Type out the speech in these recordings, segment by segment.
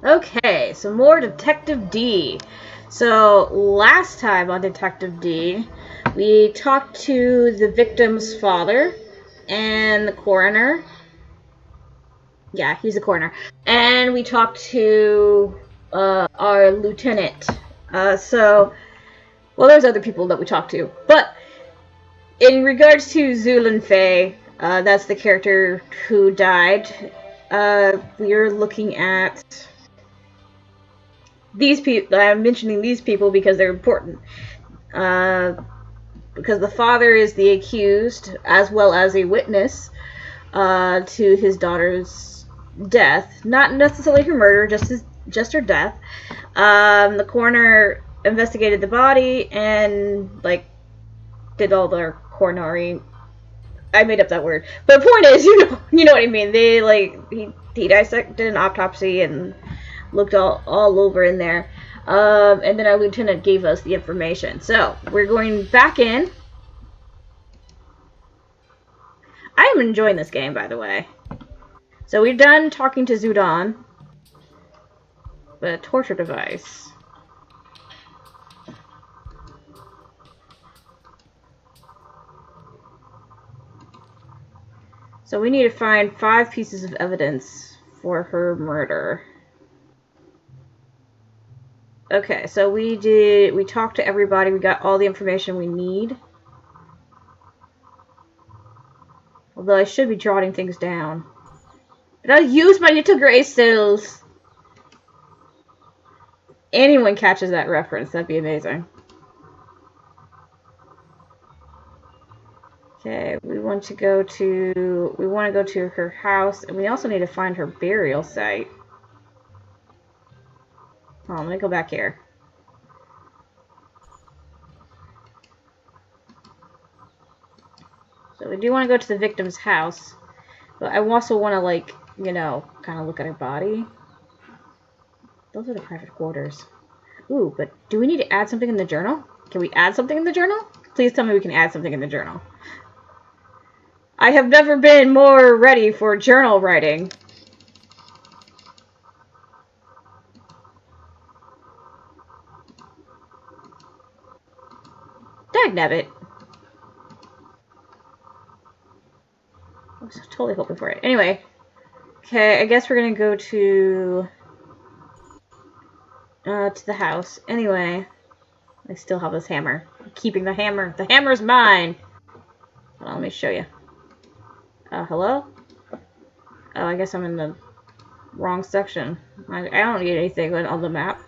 Okay, so more Detective D. So last time on Detective D, we talked to the victim's father and the coroner. Yeah, he's the coroner. And we talked to our lieutenant. Well, there's other people that we talked to. But in regards to Xu Linfei, that's the character who died. We're looking at these people. I'm mentioning these people because they're important. Uh, because the father is the accused as well as a witness to his daughter's death. Not necessarily her murder, just her death. The coroner investigated the body and did all their coronary. I made up that word, but the point is, you know what I mean. They he dissected an autopsy and looked all over in there. And then our lieutenant gave us the information. So we're going back in. I am enjoying this game, by the way. So we're done talking to Zudon. The torture device. So we need to find 5 pieces of evidence for her murder. Okay, so we talked to everybody, we got all the information we need. Although I should be jotting things down. Did I use my little gray cells? Anyone catches that reference, that'd be amazing. Okay, we want to go to her house, and we also need to find her burial site. Hold on, let me go back here. So we do want to go to the victim's house, but I also want to, kind of look at her body. Those are the private quarters. Ooh, but do we need to add something in the journal? Can we add something in the journal? Please tell me we can add something in the journal. I have never been more ready for journal writing. Dagnabbit. I was totally hoping for it. Anyway. Okay, I guess we're gonna go to the house. Anyway. I still have this hammer. I'm keeping the hammer. The hammer's mine! Hold on, let me show you. Hello? Oh, I guess I'm in the wrong section. I don't need anything on the map.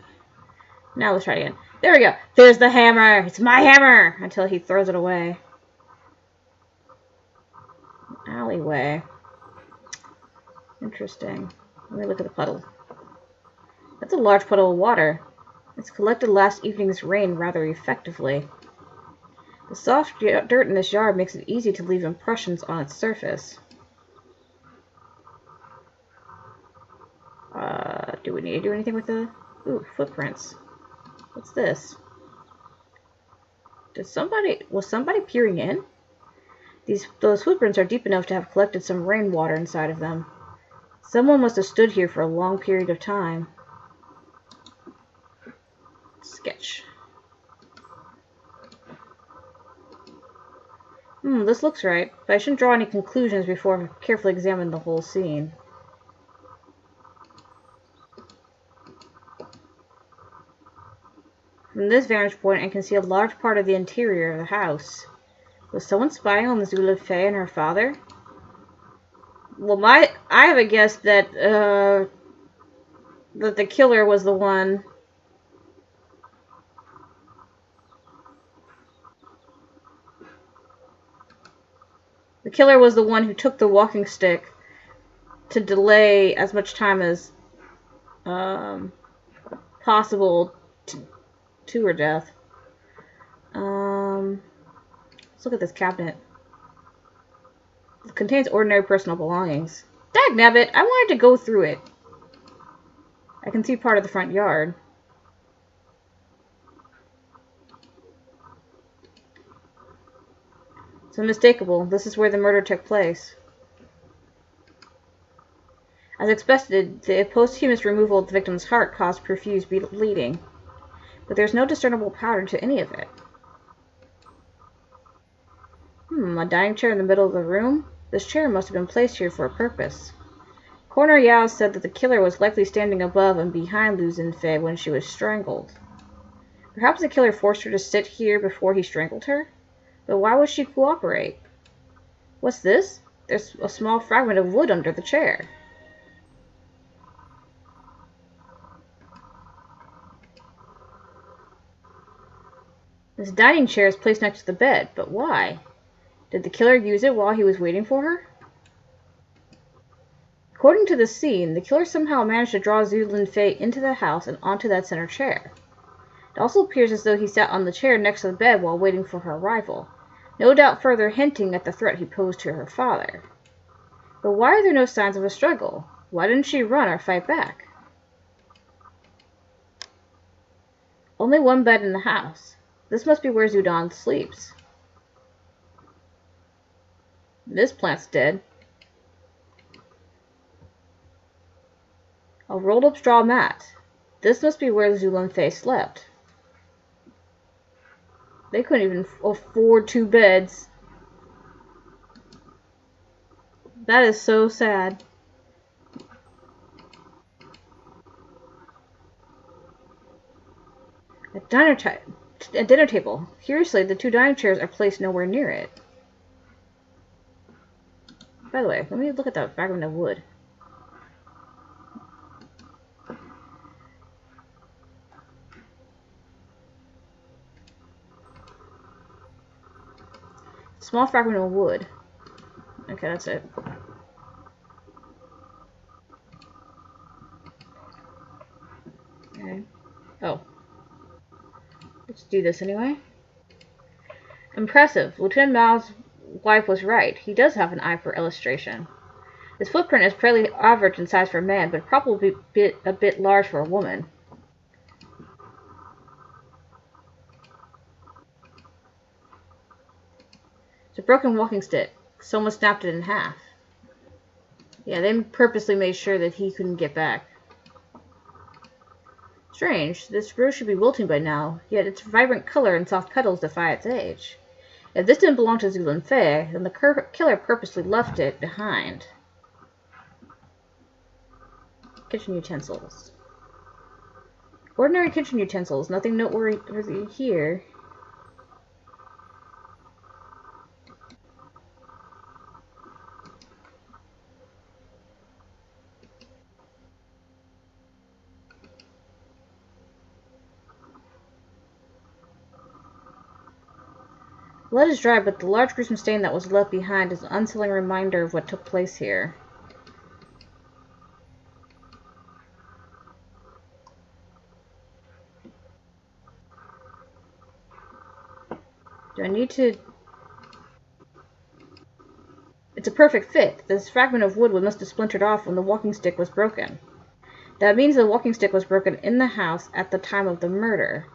Now let's try it again. There we go. There's the hammer. It's my hammer! Until he throws it away. Alleyway. Interesting. Let me look at the puddle. That's a large puddle of water. It's collected last evening's rain rather effectively. The soft dirt in this yard makes it easy to leave impressions on its surface. Do we need to do anything with the... Ooh, footprints. What's this? Was somebody peering in? Those footprints are deep enough to have collected some rainwater inside of them. Someone must have stood here for a long period of time. Sketch. This looks right, but I shouldn't draw any conclusions before I've carefully examined the whole scene. From this vantage point, I can see a large part of the interior of the house. Was someone spying on the Xu Linfei and her father? Well, I have a guess that that the killer was the one. The killer was the one who took the walking stick to delay as much time as possible to her death. Let's look at this cabinet. It contains ordinary personal belongings. Dagnabbit, I wanted to go through it. I can see part of the front yard. It's unmistakable. This is where the murder took place. As expected, the posthumous removal of the victim's heart caused profuse bleeding, but there's no discernible pattern to any of it. A dining chair in the middle of the room? This chair must have been placed here for a purpose. Coroner Yao said that the killer was likely standing above and behind Xu Linfei when she was strangled. Perhaps the killer forced her to sit here before he strangled her? But why would she cooperate? What's this? There's a small fragment of wood under the chair. This dining chair is placed next to the bed, but why? Did the killer use it while he was waiting for her? According to the scene, the killer somehow managed to draw Xu Linfei into the house and onto that center chair. It also appears as though he sat on the chair next to the bed while waiting for her arrival, no doubt further hinting at the threat he posed to her father. But why are there no signs of a struggle? Why didn't she run or fight back? Only one bed in the house. This must be where Zudon sleeps. This plant's dead. A rolled up straw mat. This must be where Xu Linfei slept. They couldn't even afford 2 beds. That is so sad. A dinner table. Curiously, the 2 dining chairs are placed nowhere near it. By the way, let me look at that fragment of wood. Small fragment of wood. Okay, that's it. Okay. Oh. Let's do this anyway. Impressive. Lieutenant Mao's wife was right. He does have an eye for illustration. His footprint is fairly average in size for a man, but probably a bit large for a woman. It's a broken walking stick. Someone snapped it in half. Yeah, they purposely made sure that he couldn't get back. Strange. This rose should be wilting by now, yet its vibrant color and soft petals defy its age. If this didn't belong to Xu Linfei, then the killer purposely left it behind. Kitchen utensils. Ordinary kitchen utensils, nothing noteworthy here. Blood is dry, but the large gruesome stain that was left behind is an unsettling reminder of what took place here. Do I need to... It's a perfect fit. This fragment of wood must have splintered off when the walking stick was broken. That means the walking stick was broken in the house at the time of the murder.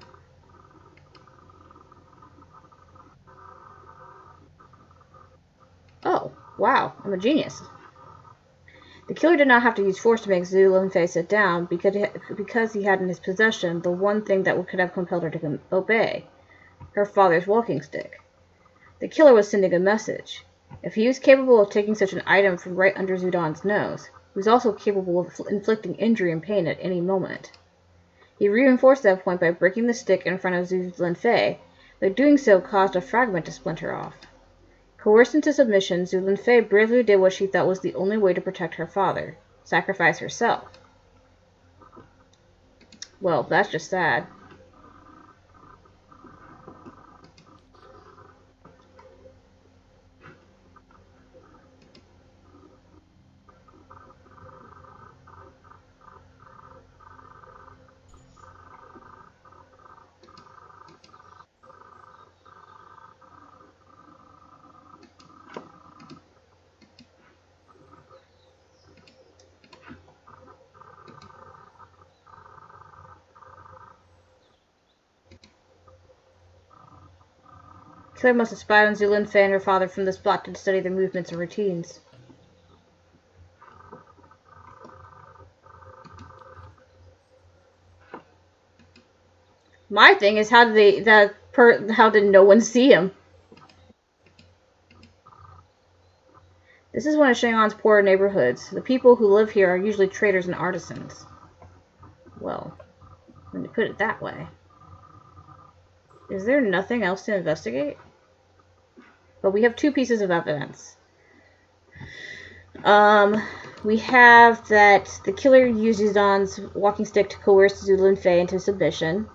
Oh, wow, I'm a genius. The killer did not have to use force to make Xu Linfei sit down because he had in his possession the one thing that could have compelled her to obey, her father's walking stick. The killer was sending a message. If he was capable of taking such an item from right under Zudon's nose, he was also capable of inflicting injury and pain at any moment. He reinforced that point by breaking the stick in front of Xu Linfei, but doing so caused a fragment to splinter off. Coerced into submission, Xu Linfei bravely did what she thought was the only way to protect her father: sacrifice herself. Well, that's just sad. Killer must have spied on Xu Linfei and her father from the spot to study their movements and routines. My thing is, how did how did no one see him? This is one of Shanghai's poorer neighborhoods. The people who live here are usually traders and artisans. Well, when you put it that way. Is there nothing else to investigate? But we have two pieces of evidence. We have that the killer used Yuzhan's walking stick to coerce Xu Linfei into submission.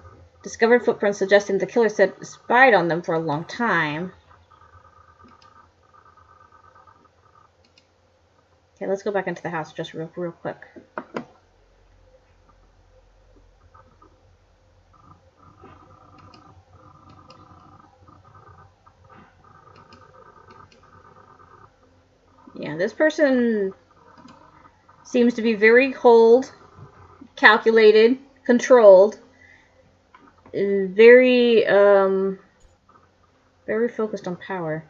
Discovered footprints suggesting the killer spied on them for a long time. Okay, let's go back into the house just real quick. Yeah, this person seems to be very cold, calculated, controlled, very, very focused on power.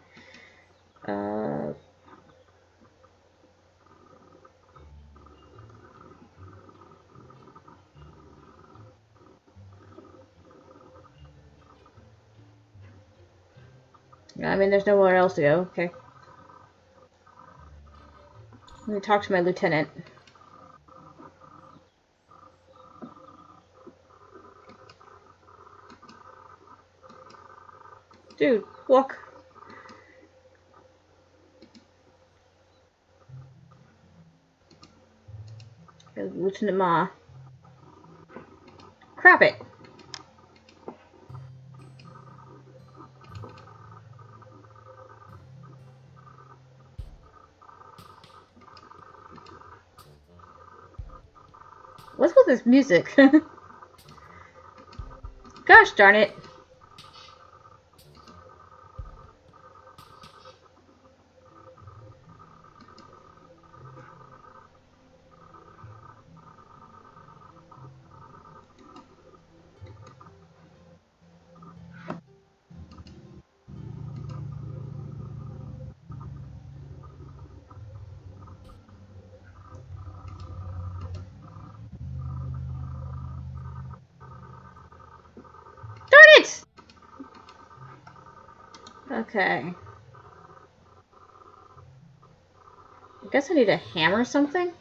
I mean, there's nowhere else to go. Okay. Let me talk to my lieutenant. Dude, walk. Lieutenant Ma. Crap it. What's with this music? Gosh darn it. Darn it! Okay. I guess I need to hammer something?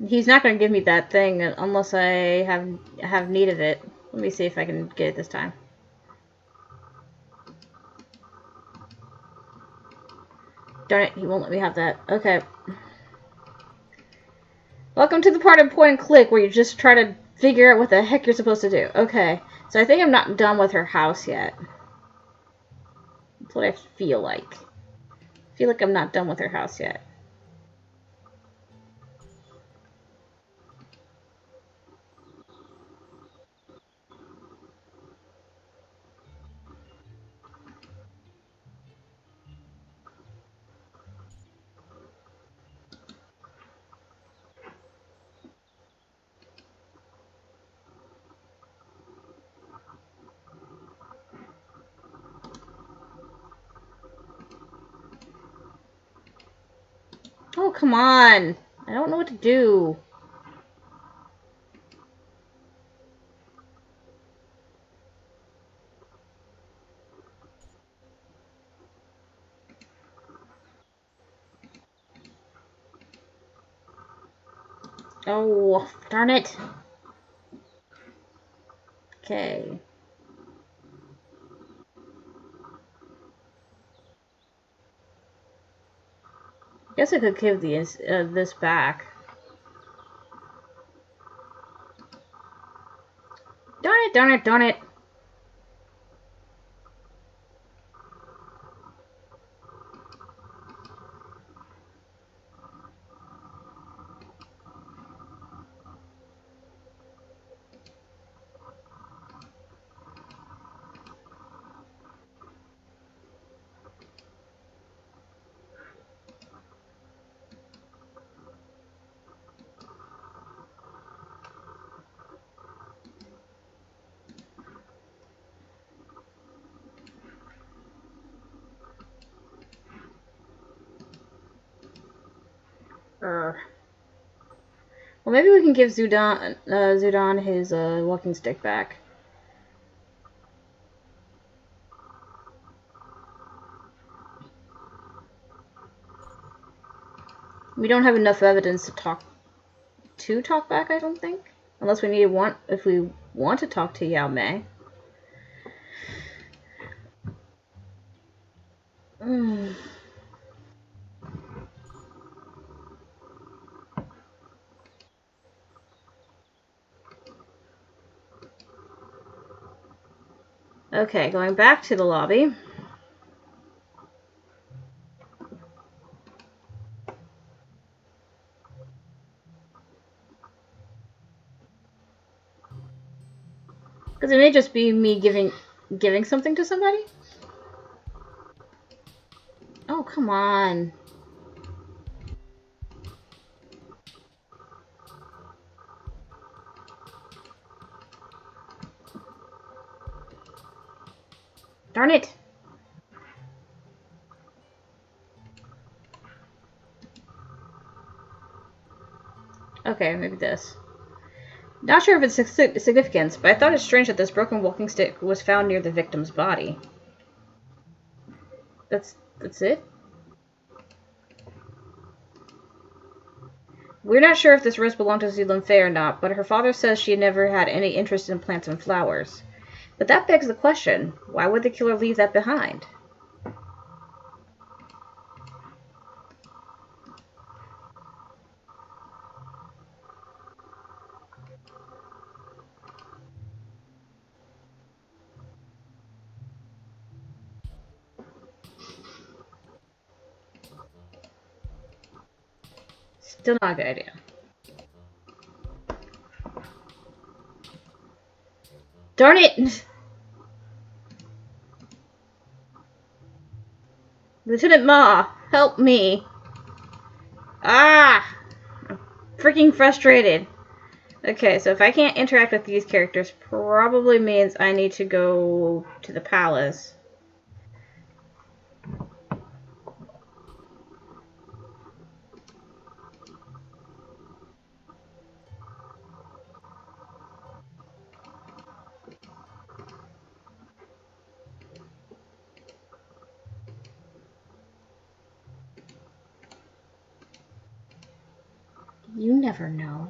He's not going to give me that thing unless I have need of it. Let me see if I can get it this time. Darn it, he won't let me have that. Okay. Welcome to the part of point and click where you just try to figure out what the heck you're supposed to do. Okay. So I think I'm not done with her house yet. That's what I feel like. I feel like I'm not done with her house yet. Oh, come on. I don't know what to do. Oh, darn it. Okay. Guess I could give this back. Darn it, darn it, darn it. Well, maybe we can give Zudon his walking stick back. We don't have enough evidence to talk back, I don't think. Unless if we want to talk to Yao Mei. Mm. Okay, going back to the lobby. Because it may just be me giving something to somebody. Oh, come on. Darn it. Okay, maybe this. Not sure of its significance, but I thought it strange that this broken walking stick was found near the victim's body. That's it? We're not sure if this rose belonged to Xu Linfei or not, but her father says she never had any interest in plants and flowers. But that begs the question, why would the killer leave that behind? Still not a good idea. Darn it! Lieutenant Ma, help me! Ah! I'm freaking frustrated. Okay, so if I can't interact with these characters, probably means I need to go to the palace. You never know.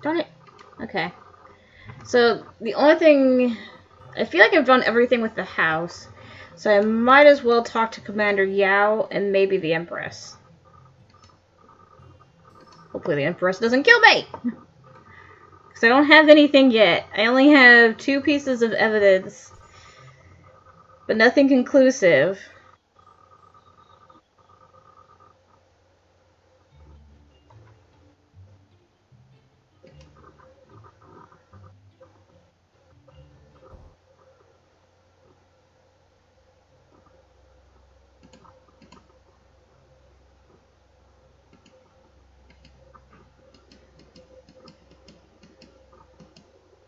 Darn it. Okay. So, the only thing... I feel like I've done everything with the house, so I might as well talk to Commander Yao and maybe the Empress. Hopefully the Empress doesn't kill me! Because I don't have anything yet. I only have 2 pieces of evidence, but nothing conclusive.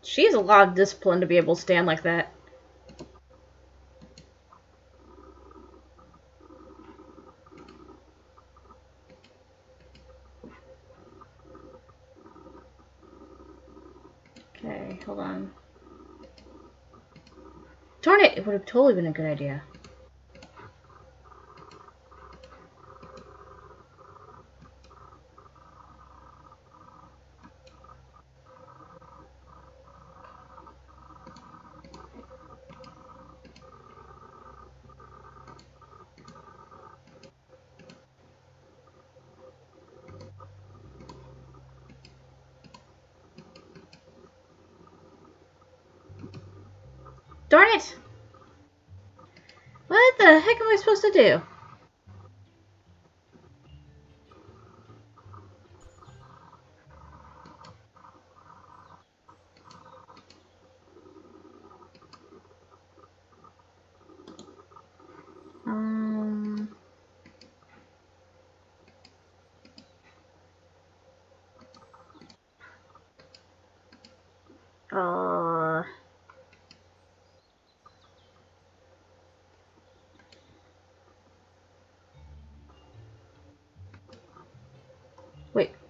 She has a lot of discipline to be able to stand like that. Okay, hold on. Darn it! It would have totally been a good idea. Darn it! What the heck am I supposed to do? Um...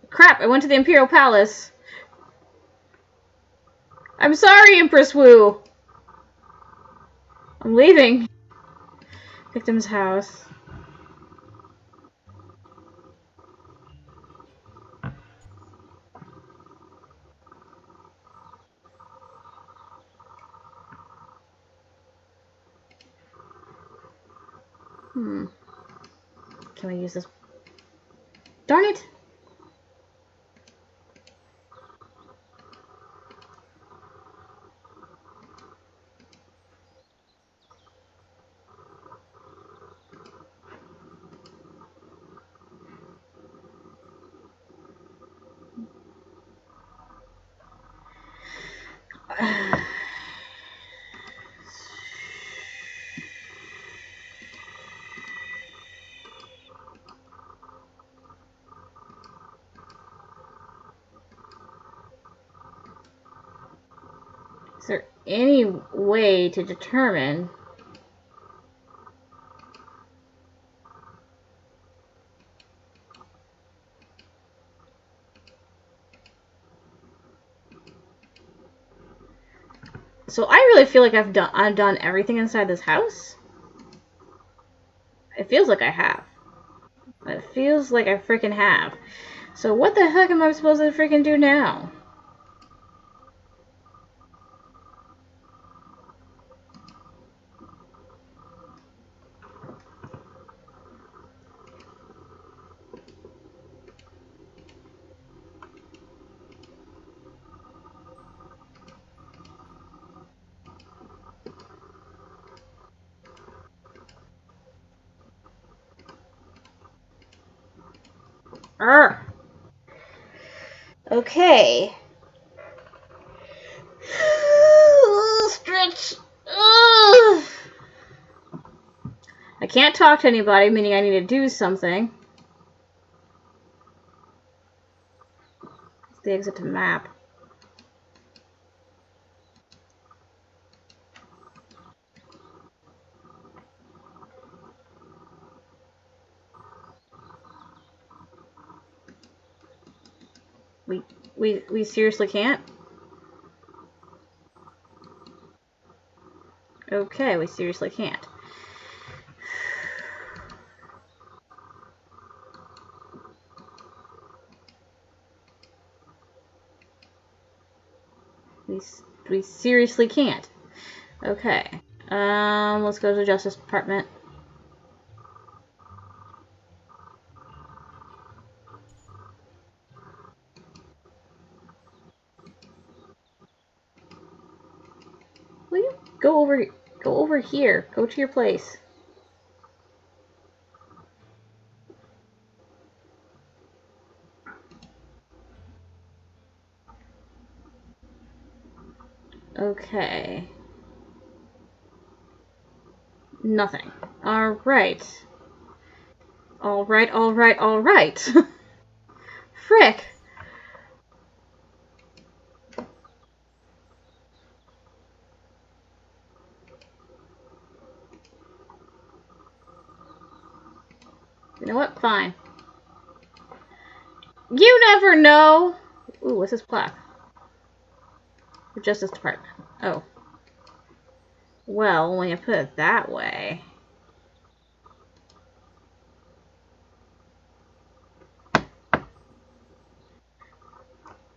Crap, I went to the Imperial Palace. I'm sorry, Empress Wu. I'm leaving. Victim's house. Can we use this? Darn it! Is there any way to determine? So I really feel like I've done everything inside this house. It feels like I have. It feels like I freaking have. So what the heck am I supposed to freaking do now? Urgh. Okay. Stretch. Ugh. I can't talk to anybody, meaning I need to do something. It's the exit to map. We seriously can't? Okay, we seriously can't. We seriously can't. Okay. Let's go to the Justice Department. Will you go over here? Go to your place. Okay. Nothing. Alright. Alright. Frick. You know what? Fine. You never know! Ooh, what's this plaque? The Justice Department. Oh. Well, when you put it that way...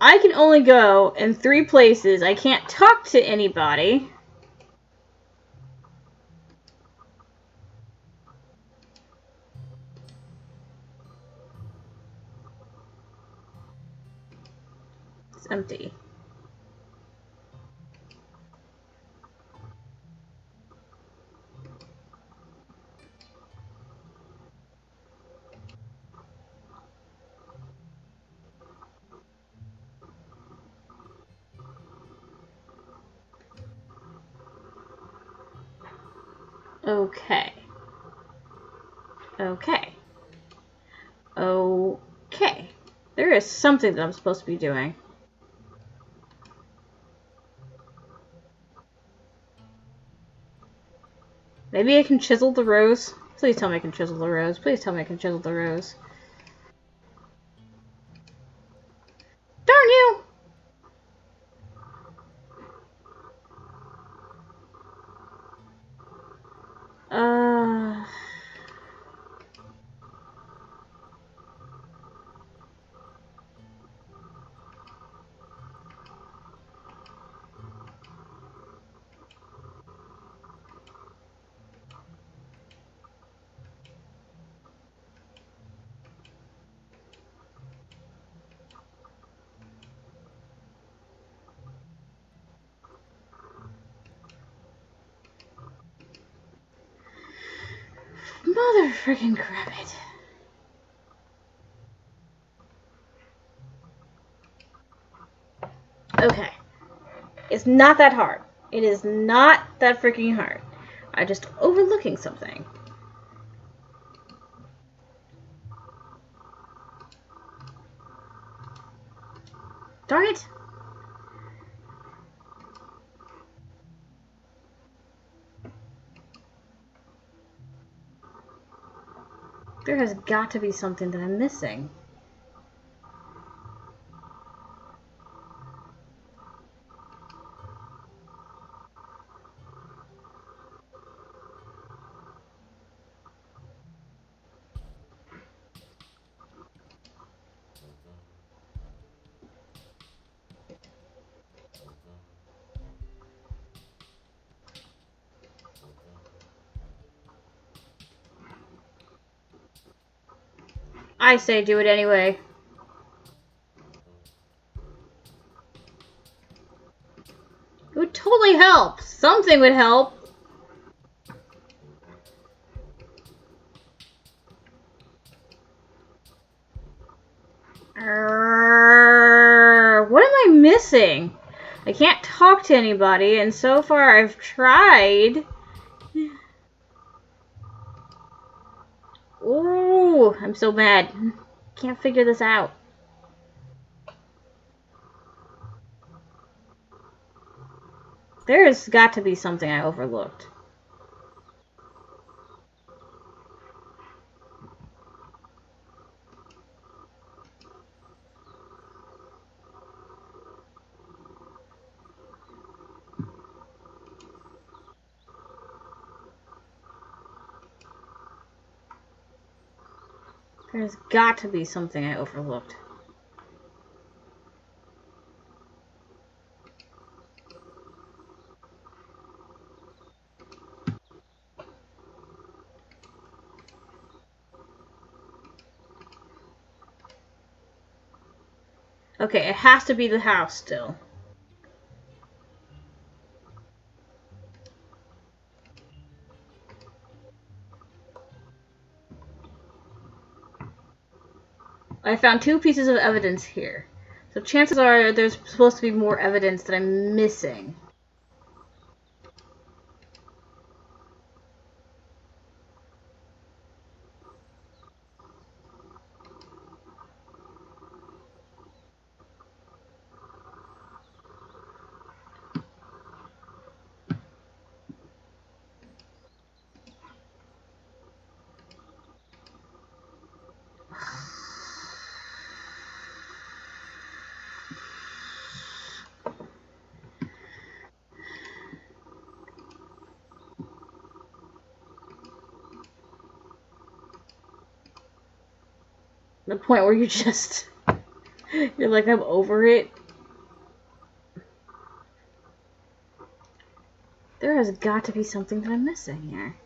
I can only go in 3 places. I can't talk to anybody. It's empty. Okay. Okay. Okay. There is something that I'm supposed to be doing. Maybe I can chisel the rose? Please tell me I can chisel the rose. Please tell me I can chisel the rose. Mother freaking crabbit. Okay. It's not that hard. It is not that freaking hard. I'm just overlooking something. Darn it. There has got to be something that I'm missing. I say do it anyway. It would totally help. Something would help. What am I missing? I can't talk to anybody, and so far I've tried. Ooh, I'm so mad. Can't figure this out. There's got to be something I overlooked. There's got to be something I overlooked. Okay, it has to be the house still. I found 2 pieces of evidence here. So chances are there's supposed to be more evidence that I'm missing. The point where you just... You're like, I'm over it. There has got to be something that I'm missing here.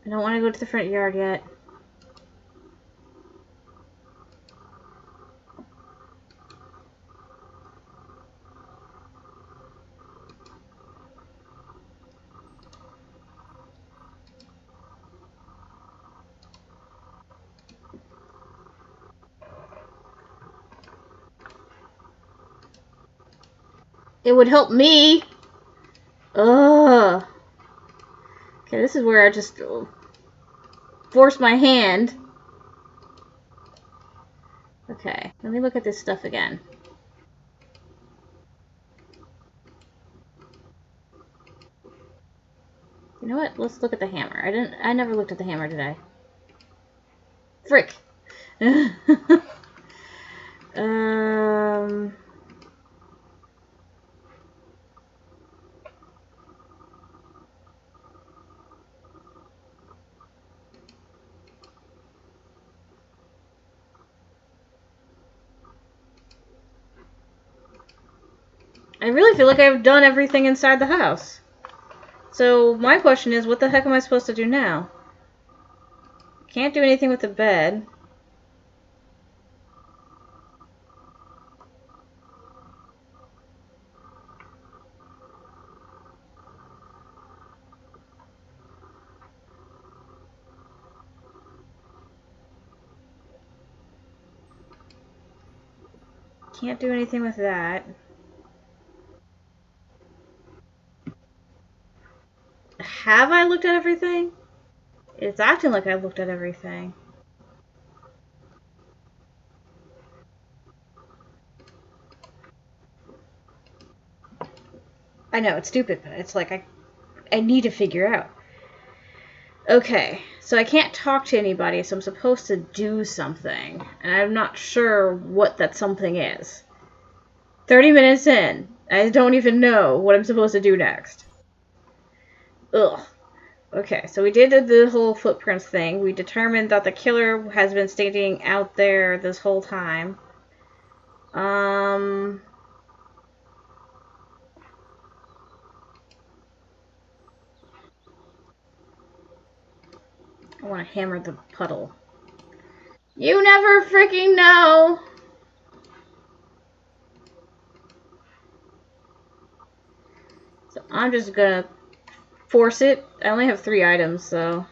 I don't want to go to the front yard yet. It would help me. Ugh. Okay, this is where I just force my hand. Okay, let me look at this stuff again. You know what? Let's look at the hammer. I never looked at the hammer, did I? Frick. um... I really feel like I've done everything inside the house. So my question is, what the heck am I supposed to do now? Can't do anything with the bed. Can't do anything with that. Have I looked at everything? It's acting like I've looked at everything. I know, it's stupid, but it's like I need to figure out. Okay, so I can't talk to anybody, so I'm supposed to do something. And I'm not sure what that something is. 30 minutes in, I don't even know what I'm supposed to do next. Ugh. Okay, so we did the whole footprints thing. We determined that the killer has been standing out there this whole time. I want to hammer the puddle. You never freaking know! So I'm just gonna force it. I only have 3 items, so...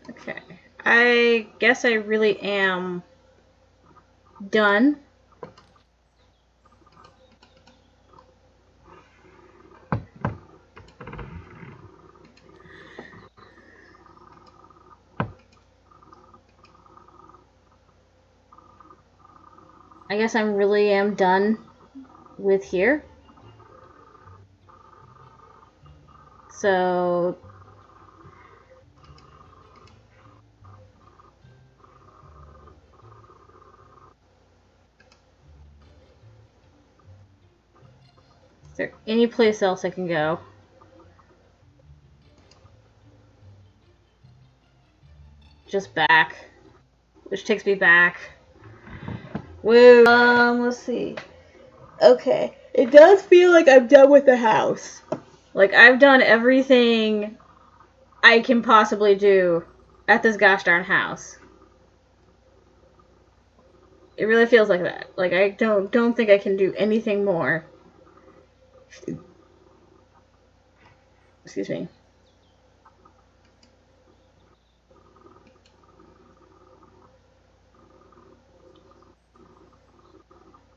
Okay. I guess I really am done. I guess I really am done with here. So... Is there any place else I can go? Just back. Which takes me back. Woo! Let's see. Okay. It does feel like I'm done with the house. Like, I've done everything I can possibly do at this gosh darn house. It really feels like that. Like, I don't think I can do anything more. Excuse me.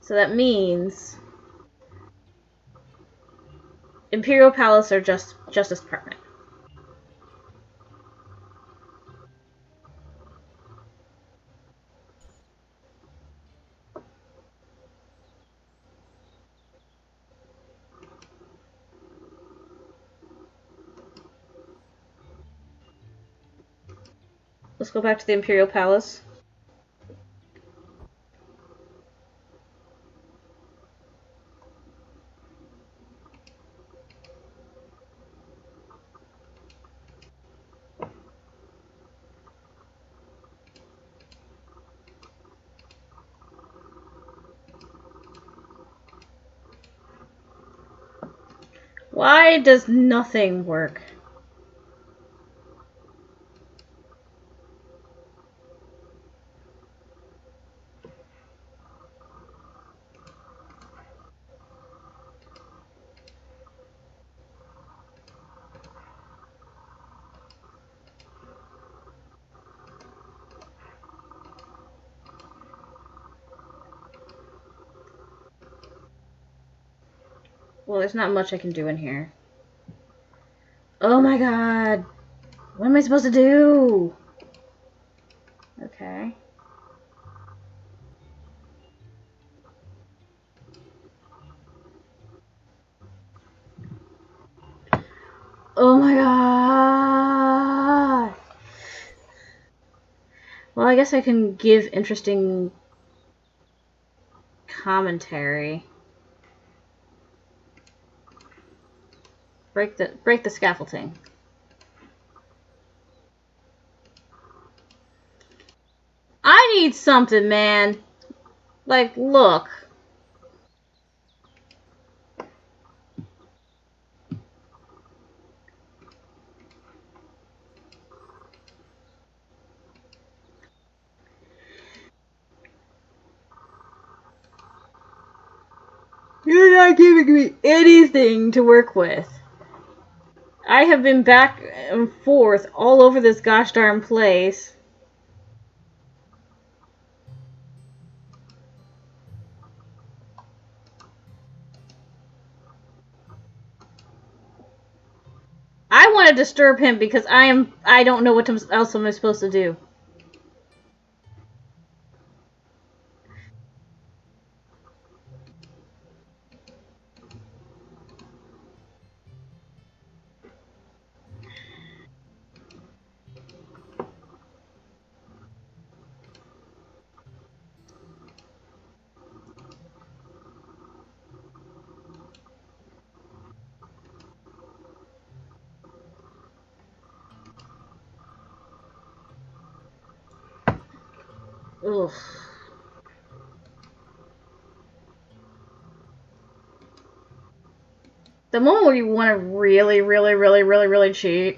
So that means Imperial Palace or Justice Department. Let's go back to the Imperial Palace. Why does nothing work? Well, there's not much I can do in here. Oh my god. What am I supposed to do? Okay. Oh my god. Well, I guess I can give interesting commentary. Break the scaffolding. I need something, man. Like, look. You're not giving me anything to work with. I have been back and forth all over this gosh darn place. I want to disturb him because I don't know what else I'm supposed to do. Ugh. The moment where you want to really, really, really, really, really cheat.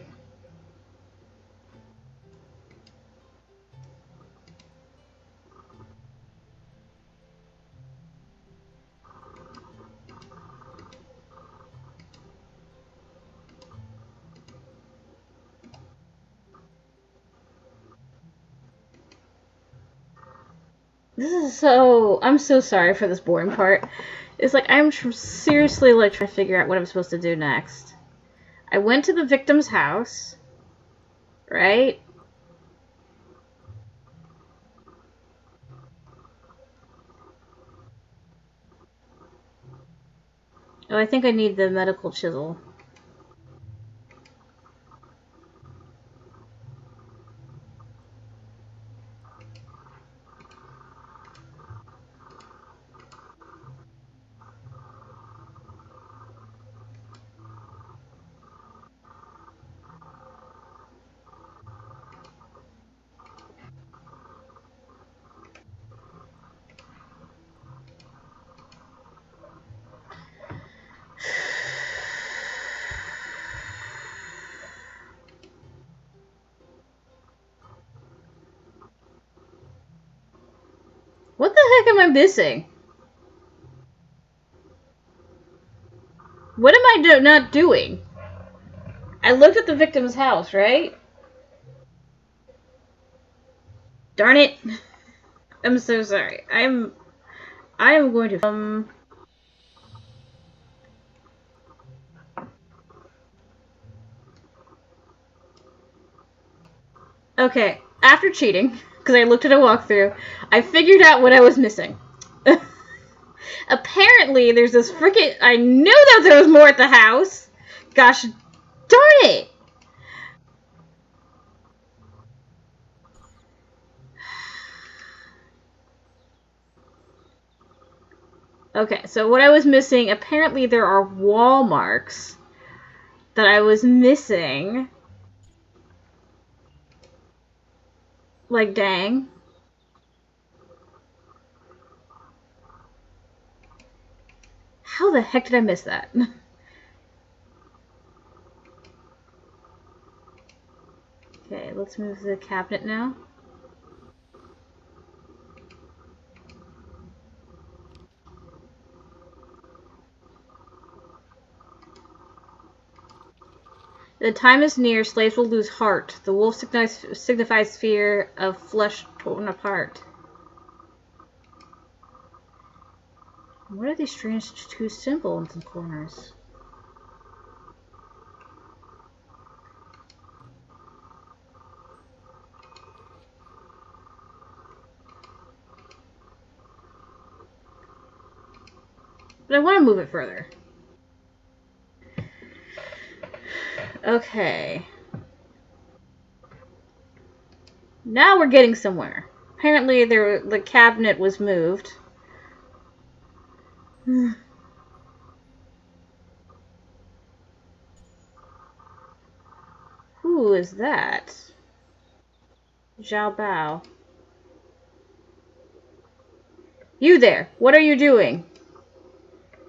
I'm so sorry for this boring part. It's like, I'm seriously, like, trying to figure out what I'm supposed to do next. I went to the victim's house, right? Oh, I think I need the medical chisel. What the heck am I missing? What am I not doing? I looked at the victim's house, right? Darn it. I'm so sorry. I am going to Okay, after cheating, because I looked at a walkthrough, I figured out what I was missing. Apparently, there's this freaking. I knew that there was more at the house. Gosh darn it! Okay, so what I was missing, apparently there are wall marks that I was missing. Like, dang. How the heck did I miss that? Okay, let's move the cabinet now. The time is near, slaves will lose heart. The wolf signifies fear of flesh torn apart. What are these strange two symbols in some corners? But I want to move it further. Okay. Now we're getting somewhere. Apparently the cabinet was moved. Who is that? Zhao Bao. You there! What are you doing?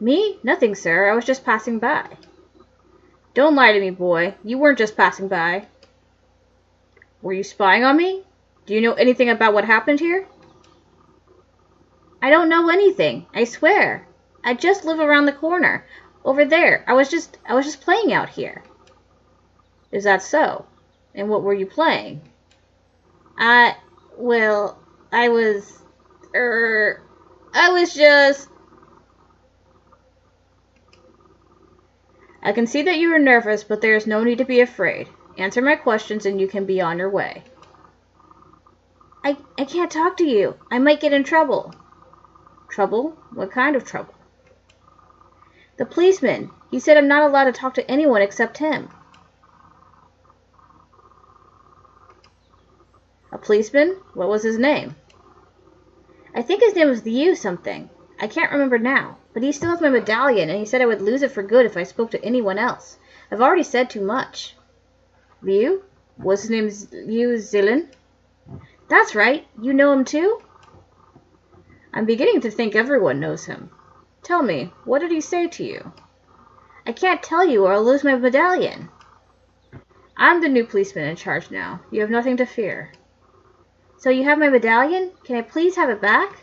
Me? Nothing, sir. I was just passing by. Don't lie to me, boy. You weren't just passing by. Were you spying on me? Do you know anything about what happened here? I don't know anything. I swear. I just live around the corner. Over there. I was just playing out here. Is that so? And what were you playing? Well, I was just... I can see that you are nervous, but there is no need to be afraid. Answer my questions and you can be on your way. I can't talk to you. I might get in trouble. Trouble? What kind of trouble? The policeman. He said I'm not allowed to talk to anyone except him. A policeman? What was his name? I think his name was Liu something. I can't remember now, but he still has my medallion, and he said I would lose it for good if I spoke to anyone else. I've already said too much. Liu? Was his name Liu Zilin? That's right. You know him too? I'm beginning to think everyone knows him. Tell me, what did he say to you? I can't tell you or I'll lose my medallion. I'm the new policeman in charge now. You have nothing to fear. So you have my medallion? Can I please have it back?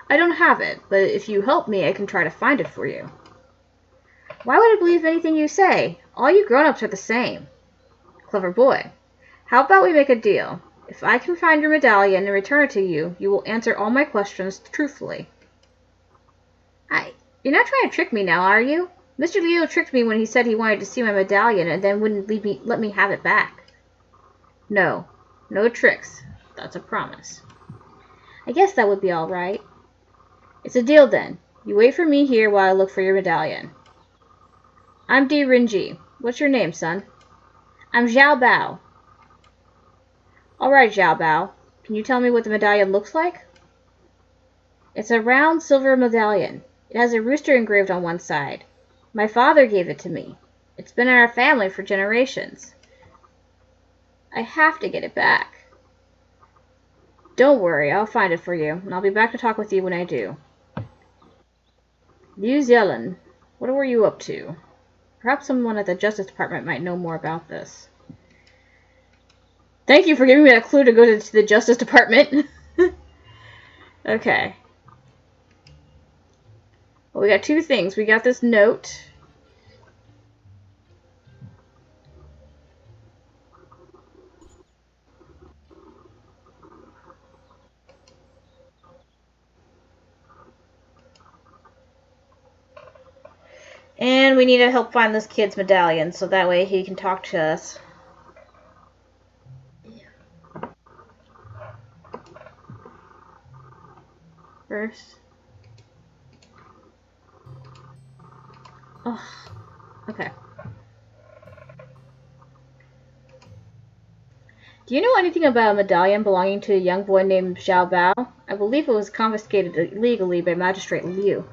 I don't have it, but if you help me, I can try to find it for you. Why would I believe anything you say? All you grown-ups are the same. Clever boy. How about we make a deal? If I can find your medallion and return it to you, you will answer all my questions truthfully. You're not trying to trick me now, are you? Mr. Leo tricked me when he said he wanted to see my medallion and then wouldn't let me have it back. No. No tricks. That's a promise. I guess that would be all right. It's a deal then. You wait for me here while I look for your medallion. I'm Di Rinji. What's your name, son? I'm Zhao Bao. All right, Zhao Bao. Can you tell me what the medallion looks like? It's a round silver medallion. It has a rooster engraved on one side. My father gave it to me. It's been in our family for generations. I have to get it back. Don't worry, I'll find it for you, and I'll be back to talk with you when I do. Liu Zelen, what were you up to? Perhaps someone at the Justice Department might know more about this. Thank you for giving me a clue to go to the Justice Department. Okay. Well, we got two things. We got this note. And we need to help find this kid's medallion, so that way he can talk to us. First. Oh, okay. Do you know anything about a medallion belonging to a young boy named Xiao Bao? I believe it was confiscated illegally by Magistrate Liu.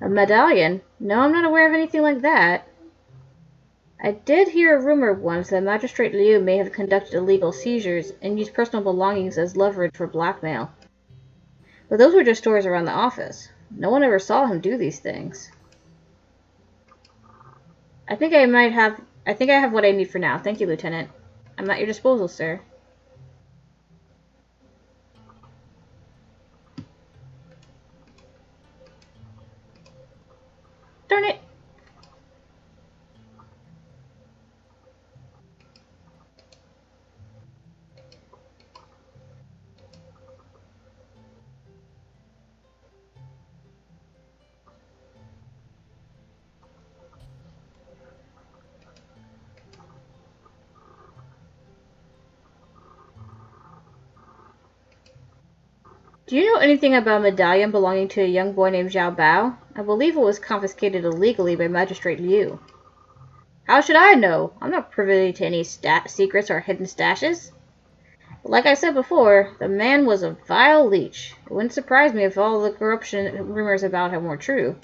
A medallion? No, I'm not aware of anything like that. I did hear a rumor once that Magistrate Liu may have conducted illegal seizures and used personal belongings as leverage for blackmail. But those were just stories around the office. No one ever saw him do these things. I think I have what I need for now. Thank you, Lieutenant. I'm at your disposal, sir. Darn it! Do you know anything about a medallion belonging to a young boy named Zhao Bao? I believe it was confiscated illegally by Magistrate Liu. How should I know? I'm not privy to any secrets or hidden stashes. But like I said before, the man was a vile leech. It wouldn't surprise me if all the corruption rumors about him were true.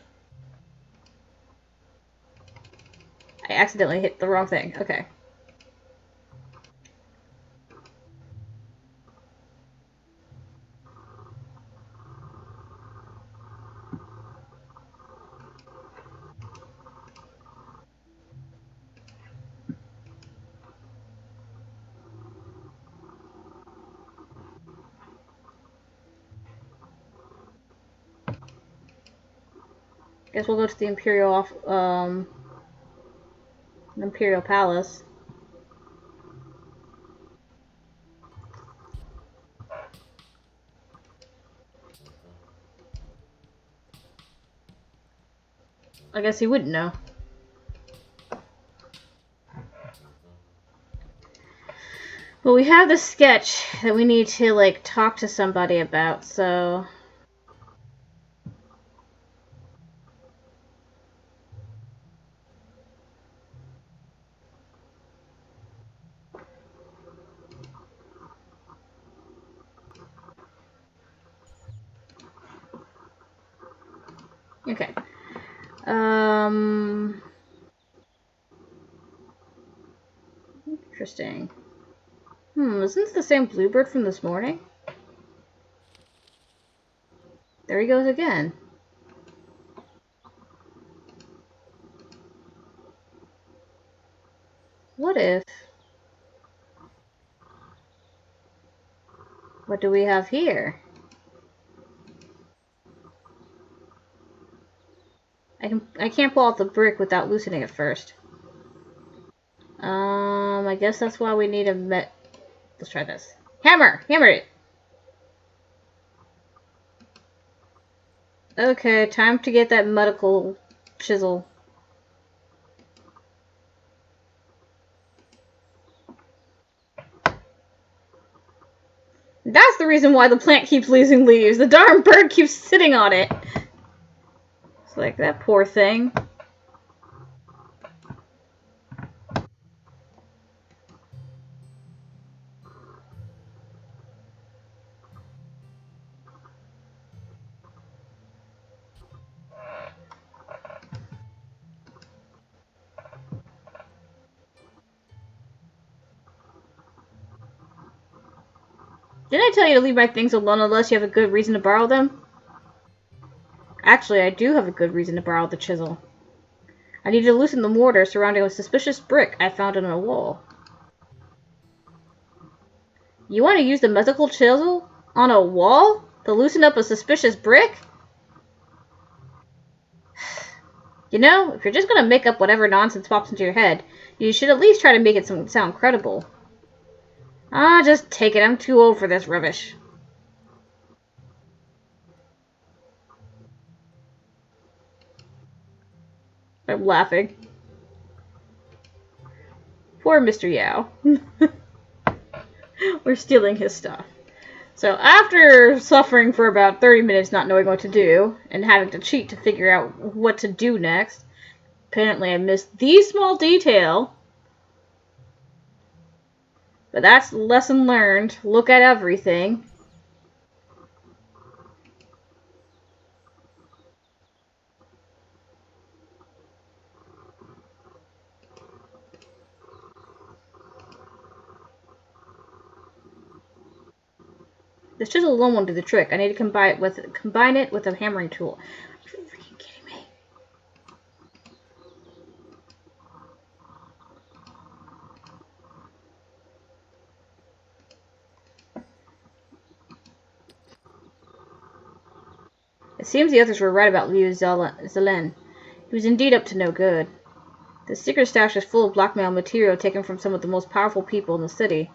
I accidentally hit the wrong thing. Okay. Guess we'll go to the Imperial Palace. I guess he wouldn't know. But we have the sketch that we need to, like, talk to somebody about, so... Okay. Interesting. Isn't this the same bluebird from this morning? There he goes again. What if... What do we have here? I can't pull out the brick without loosening it first. I guess that's why we need a Let's try this. Hammer! Hammer it! Okay, time to get that medical chisel. That's the reason why the plant keeps losing leaves. The darn bird keeps sitting on it. It's like, that poor thing. Didn't I tell you to leave my things alone unless you have a good reason to borrow them? Actually, I do have a good reason to borrow the chisel. I need to loosen the mortar surrounding a suspicious brick I found on a wall. You want to use the medical chisel on a wall to loosen up a suspicious brick? You know, if you're just going to make up whatever nonsense pops into your head, you should at least try to make it sound credible. Ah, just take it. I'm too old for this rubbish. I'm laughing. Poor Mr. Yao. We're stealing his stuff. So after suffering for about 30 minutes not knowing what to do, and having to cheat to figure out what to do next, apparently I missed the small detail. But that's lesson learned. Look at everything. This chisel alone won't do the trick. I need to combine it with a hammering tool. Are you freaking kidding me? It seems the others were right about Liu Zelen. He was indeed up to no good. The secret stash is full of blackmail material taken from some of the most powerful people in the city.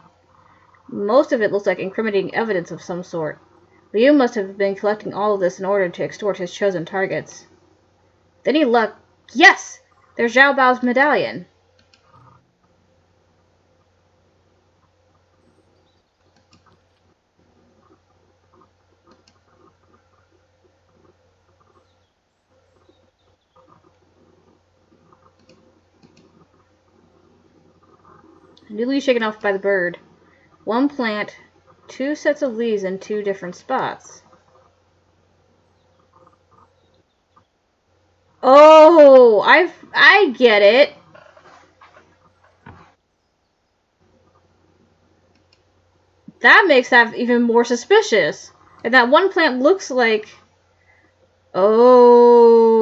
Most of it looks like incriminating evidence of some sort. Liu must have been collecting all of this in order to extort his chosen targets. Then he looked. Yes! There's Zhao Bao's medallion. A new leaf shaken off by the bird. One plant, 2 sets of leaves in 2 different spots. Oh, I get it. That makes that even more suspicious. And that one plant looks like... Oh.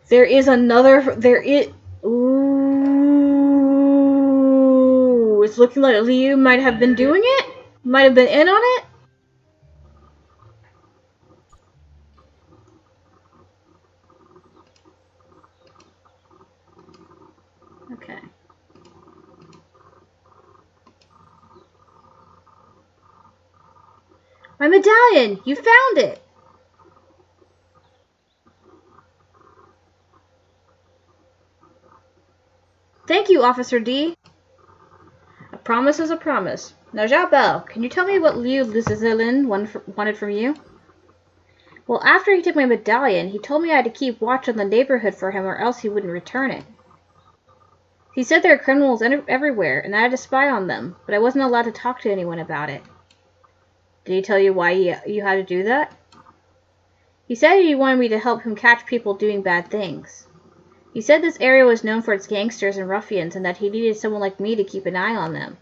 There is another... There is... Ooh. It's looking like Liu might have been doing it? Might have been in on it? Okay. My medallion! You found it! Thank you, Officer D. A promise is a promise. Now, Xiao Bao, can you tell me what Liu Zilin wanted from you? Well, after he took my medallion, he told me I had to keep watch on the neighborhood for him or else he wouldn't return it. He said there are criminals everywhere, and I had to spy on them, but I wasn't allowed to talk to anyone about it. Did he tell you why you had to do that? He said he wanted me to help him catch people doing bad things. He said this area was known for its gangsters and ruffians and that he needed someone like me to keep an eye on them.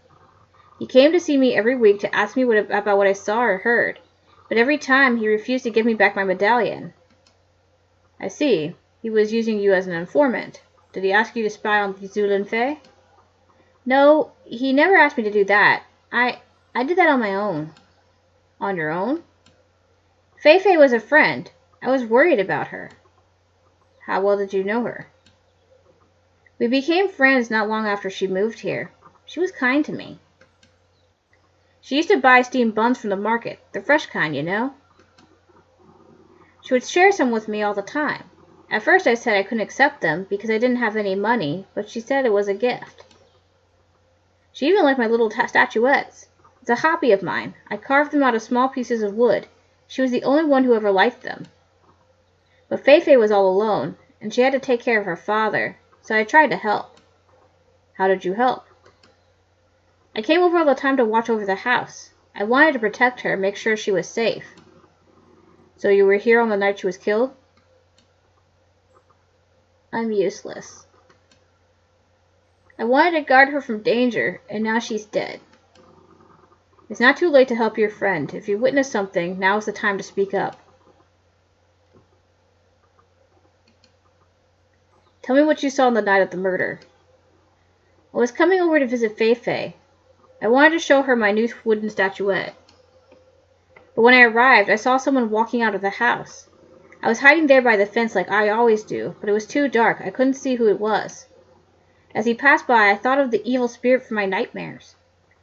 He came to see me every week to ask me about what I saw or heard, but every time he refused to give me back my medallion. I see. He was using you as an informant. Did he ask you to spy on Xu Linfei? No, he never asked me to do that. I did that on my own. On your own? Fei Fei was a friend. I was worried about her. How well did you know her? We became friends not long after she moved here. She was kind to me. She used to buy steamed buns from the market, the fresh kind, you know. She would share some with me all the time. At first I said I couldn't accept them because I didn't have any money, but she said it was a gift. She even liked my little statuettes. It's a hobby of mine. I carved them out of small pieces of wood. She was the only one who ever liked them. But Fei Fei was all alone, and she had to take care of her father, so I tried to help. How did you help? I came over all the time to watch over the house. I wanted to protect her, make sure she was safe. So you were here on the night she was killed? I'm useless. I wanted to guard her from danger, and now she's dead. It's not too late to help your friend. If you witness something, now is the time to speak up. Tell me what you saw on the night of the murder. I was coming over to visit Fei Fei. I wanted to show her my new wooden statuette. But when I arrived, I saw someone walking out of the house. I was hiding there by the fence like I always do, but it was too dark. I couldn't see who it was. As he passed by, I thought of the evil spirit from my nightmares.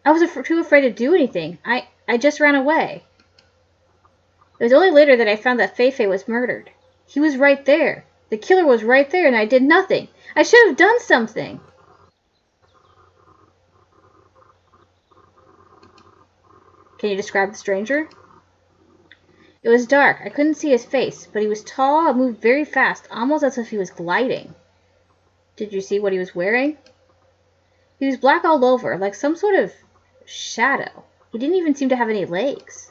I was too afraid to do anything. I just ran away. It was only later that I found that Fei Fei was murdered. He was right there. The killer was right there, and I did nothing. I should have done something. Can you describe the stranger? It was dark. I couldn't see his face, but he was tall and moved very fast, almost as if he was gliding. Did you see what he was wearing? He was black all over, like some sort of shadow. He didn't even seem to have any legs.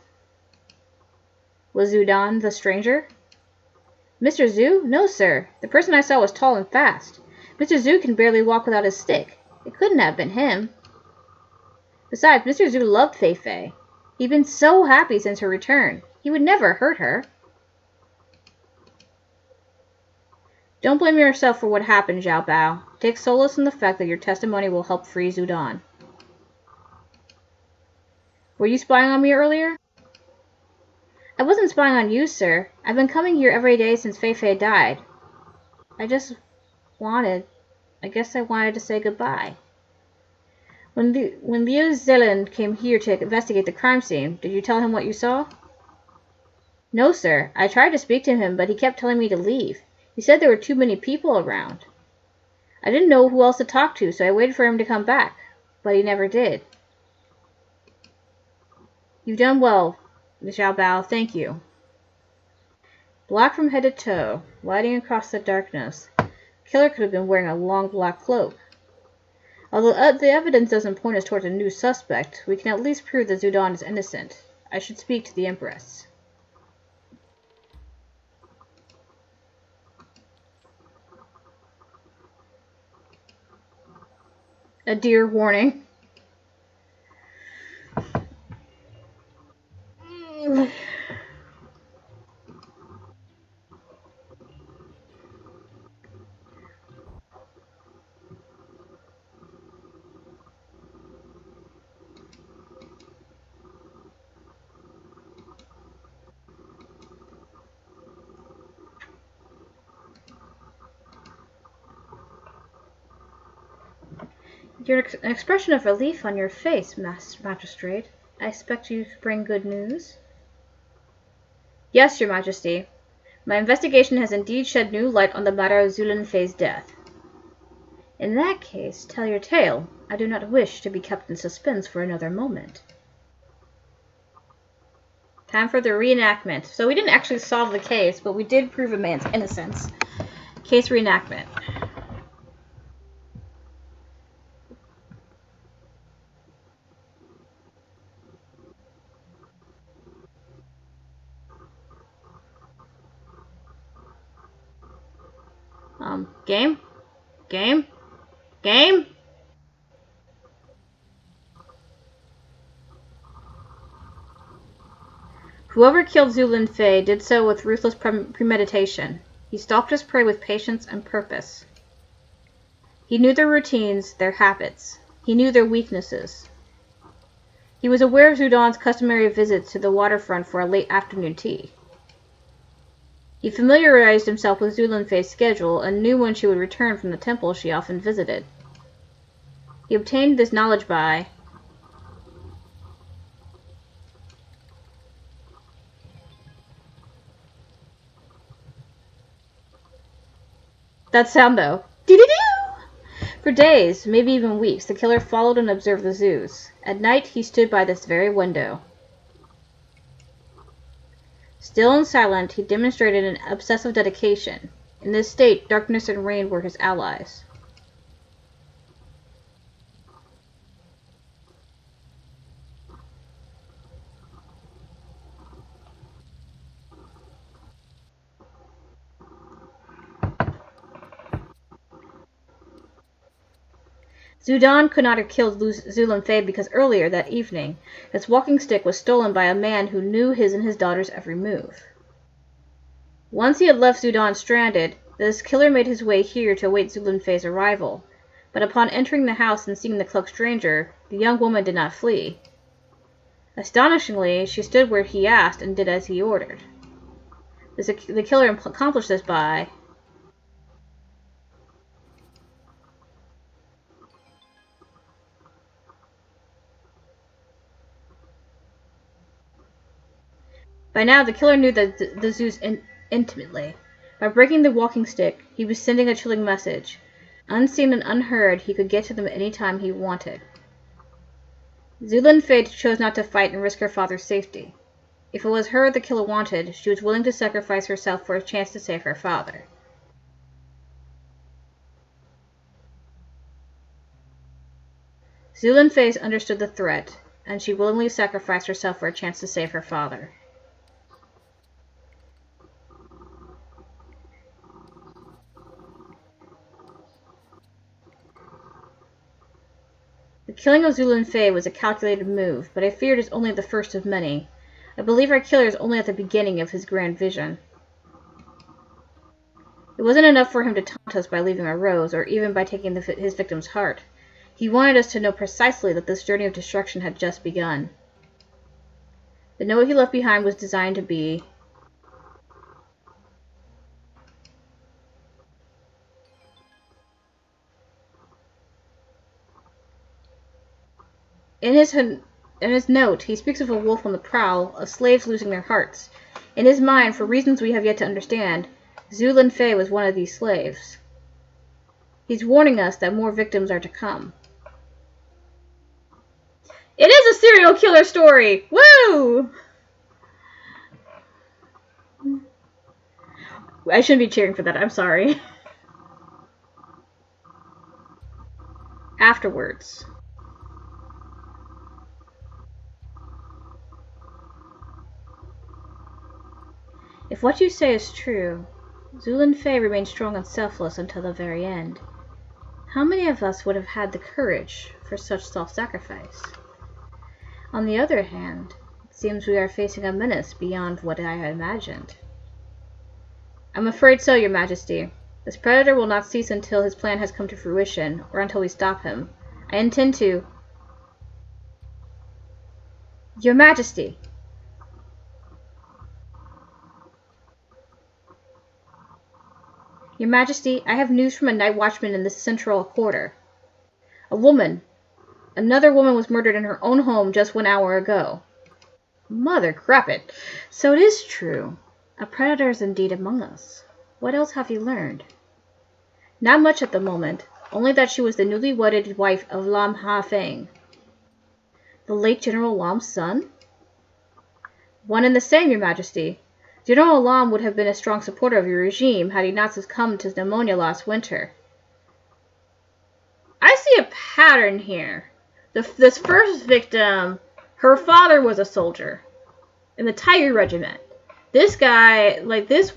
Was Xu Dan the stranger? Mr. Xu? No, sir. The person I saw was tall and fast. Mr. Xu can barely walk without his stick. It couldn't have been him. Besides, Mr. Xu loved Fei Fei. He'd been so happy since her return. He would never hurt her. Don't blame yourself for what happened, Xiao Bao. Take solace in the fact that your testimony will help free Xu Dan. Were you spying on me earlier? I wasn't spying on you, sir. I've been coming here every day since Fei Fei died. I guess I wanted to say goodbye. When Liu Zilin came here to investigate the crime scene, did you tell him what you saw? No, sir. I tried to speak to him, but he kept telling me to leave. He said there were too many people around. I didn't know who else to talk to, so I waited for him to come back, but he never did. You've done well. Zhao Bao, thank you. Black from head to toe, lighting across the darkness. Killer could have been wearing a long black cloak. Although the evidence doesn't point us towards a new suspect, we can at least prove that Zudon is innocent. I should speak to the Empress. A deer warning. An expression of relief on your face, Magistrate. I expect you to bring good news. Yes, Your Majesty. My investigation has indeed shed new light on the matter of Xu Linfei's death. In that case, tell your tale. I do not wish to be kept in suspense for another moment. Time for the reenactment. So we didn't actually solve the case, but we did prove a man's innocence. Case reenactment. Game? Game? Game? Whoever killed Xu Linfei did so with ruthless premeditation. He stalked his prey with patience and purpose. He knew their routines, their habits. He knew their weaknesses. He was aware of Zudon's customary visits to the waterfront for a late afternoon tea. He familiarized himself with Xu Linfei's schedule and knew when she would return from the temple she often visited. He obtained this knowledge by that sound though. Doo-doo-doo! For days, maybe even weeks, the killer followed and observed the zoos. At night, he stood by this very window. Still and silent, he demonstrated an obsessive dedication. In this state, darkness and rain were his allies. Zudon could not have killed Xu Linfei because earlier that evening, his walking stick was stolen by a man who knew his and his daughter's every move. Once he had left Zudon stranded, this killer made his way here to await Xu Linfei's arrival. But upon entering the house and seeing the cloaked stranger, the young woman did not flee. Astonishingly, she stood where he asked and did as he ordered. The killer accomplished this by By now, the killer knew the zoos intimately. By breaking the walking stick, he was sending a chilling message. Unseen and unheard, he could get to them any time he wanted. Xu Linfei chose not to fight and risk her father's safety. If it was her the killer wanted, she was willing to sacrifice herself for a chance to save her father. Xu Linfei understood the threat, and she willingly sacrificed herself for a chance to save her father. The killing of Xu Linfei was a calculated move, but I fear it is only the first of many. I believe our killer is only at the beginning of his grand vision. It wasn't enough for him to taunt us by leaving a rose, or even by taking his victim's heart. He wanted us to know precisely that this journey of destruction had just begun. The note he left behind was designed to be In his note, he speaks of a wolf on the prowl, of slaves losing their hearts. In his mind, for reasons we have yet to understand, Xu Linfei was one of these slaves. He's warning us that more victims are to come. It is a serial killer story! Woo! I shouldn't be cheering for that. I'm sorry. Afterwards. If what you say is true, Xu Linfei remained strong and selfless until the very end. How many of us would have had the courage for such self-sacrifice? On the other hand, it seems we are facing a menace beyond what I had imagined. I'm afraid so, Your Majesty. This predator will not cease until his plan has come to fruition, or until we stop him. I intend to... Your Majesty! Your Majesty, I have news from a night watchman in the central quarter. Another woman was murdered in her own home just 1 hour ago. Mother crappit. So it is true. A predator is indeed among us. What else have you learned? Not much at the moment, only that she was the newly wedded wife of Lam Ha-Feng. The late General Lam's son? One and the same, Your Majesty. General Lam would have been a strong supporter of your regime had he not succumbed to pneumonia last winter. I see a pattern here. This first victim, her father was a soldier in the Tiger Regiment. This guy, like this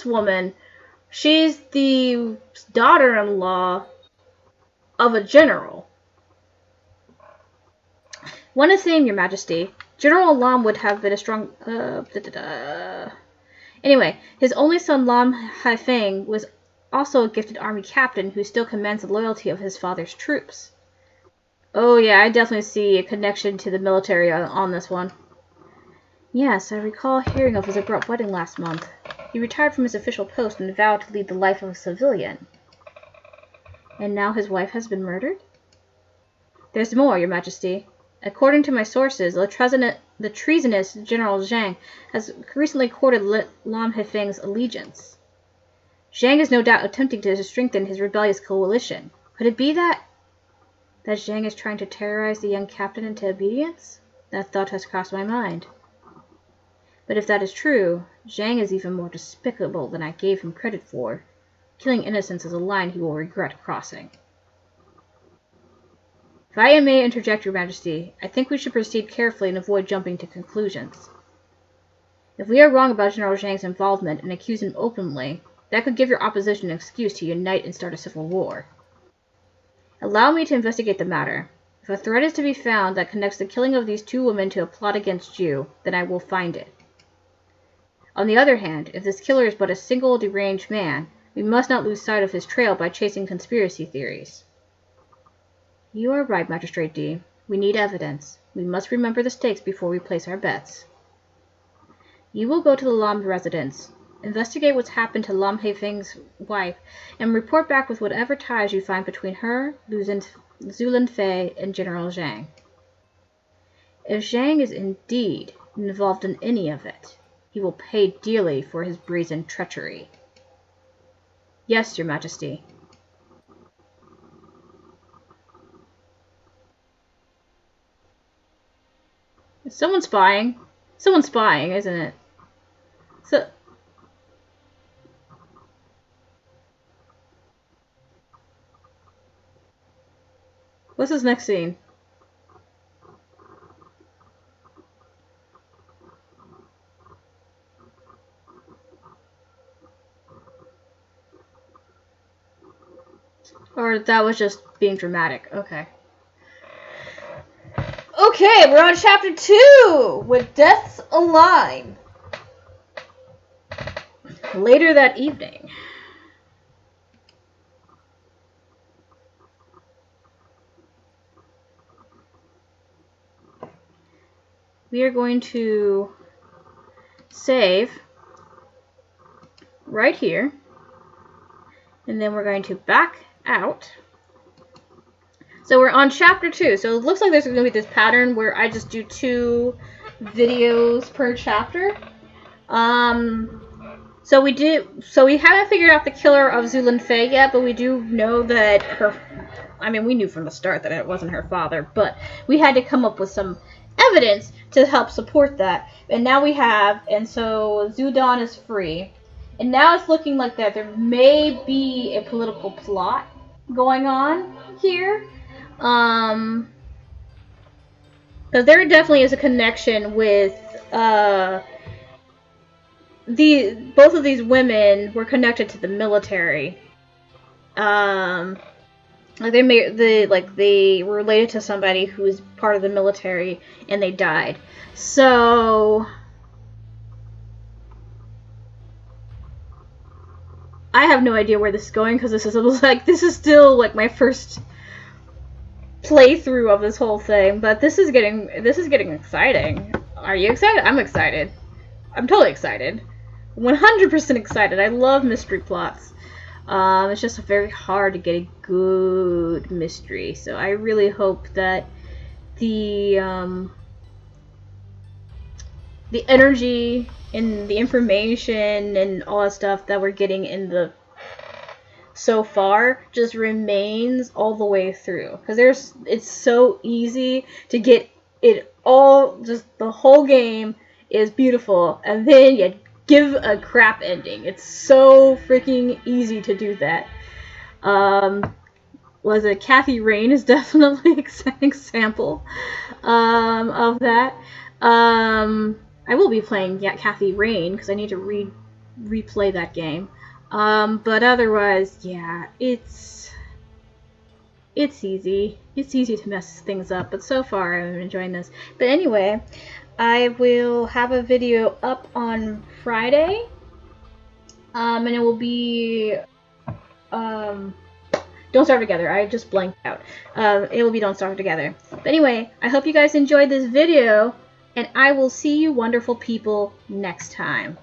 woman, she's the daughter-in-law of a general. One and the same, Your Majesty. General Lam would have been a strong... Anyway, his only son Lam Haifeng was also a gifted army captain who still commands the loyalty of his father's troops. Oh yeah, I definitely see a connection to the military on this one. Yes, I recall hearing of his abrupt wedding last month. He retired from his official post and vowed to lead the life of a civilian. And now his wife has been murdered? There's more, Your Majesty. According to my sources, the treasonous General Zhang has recently courted Lam Haifeng's allegiance. Zhang is no doubt attempting to strengthen his rebellious coalition. Could it be that Zhang is trying to terrorize the young captain into obedience? That thought has crossed my mind. But if that is true, Zhang is even more despicable than I gave him credit for. Killing innocents is a line he will regret crossing. If I may interject, Your Majesty, I think we should proceed carefully and avoid jumping to conclusions. If we are wrong about General Zhang's involvement and accuse him openly, that could give your opposition an excuse to unite and start a civil war. Allow me to investigate the matter. If a thread is to be found that connects the killing of these two women to a plot against you, then I will find it. On the other hand, if this killer is but a single deranged man, we must not lose sight of his trail by chasing conspiracy theories. You are right, Magistrate D. We need evidence. We must remember the stakes before we place our bets. You will go to the Lam residence, investigate what's happened to Lam Haifeng's wife, and report back with whatever ties you find between her, Xu Linfei, and General Zhang. If Zhang is indeed involved in any of it, he will pay dearly for his brazen treachery. Yes, Your Majesty. Is someone spying? Someone's spying, isn't it? So... What's this next scene? Or that was just being dramatic. Okay. Okay, we're on chapter 2 with Death's Align. Later that evening. We are going to save right here. And then we're going to back out. So we're on chapter 2. So it looks like there's going to be this pattern where I just do 2 videos per chapter. So we haven't figured out the killer of Xu Linfei yet, but we do know that we knew from the start that it wasn't her father, but we had to come up with some evidence to help support that. And now we have, and so Zudon is free. And now it's looking like that there may be a political plot going on here. Because there definitely is a connection with both of these women were connected to the military. Like they were related to somebody who was part of the military and they died. So I have no idea where this is going because this is still like my first playthrough of this whole thing, but this is getting exciting. Are you excited? I'm excited. I'm totally excited. 100% excited. I love mystery plots. It's just very hard to get a good mystery, so I really hope that the energy and the information and all that stuff that we're getting in the so far just remains all the way through, because it's so easy to get it all, just the whole game is beautiful and then you give a crap ending. It's so freaking easy to do that. Was it Kathy Rain is definitely an example of that. I will be playing Kathy Rain because I need to replay that game. But otherwise, yeah, it's easy. It's easy to mess things up, but so far I'm enjoying this. But anyway, I will have a video up on Friday, and it will be, Don't Starve Together. I just blanked out. It will be Don't Starve Together. But anyway, I hope you guys enjoyed this video, and I will see you wonderful people next time.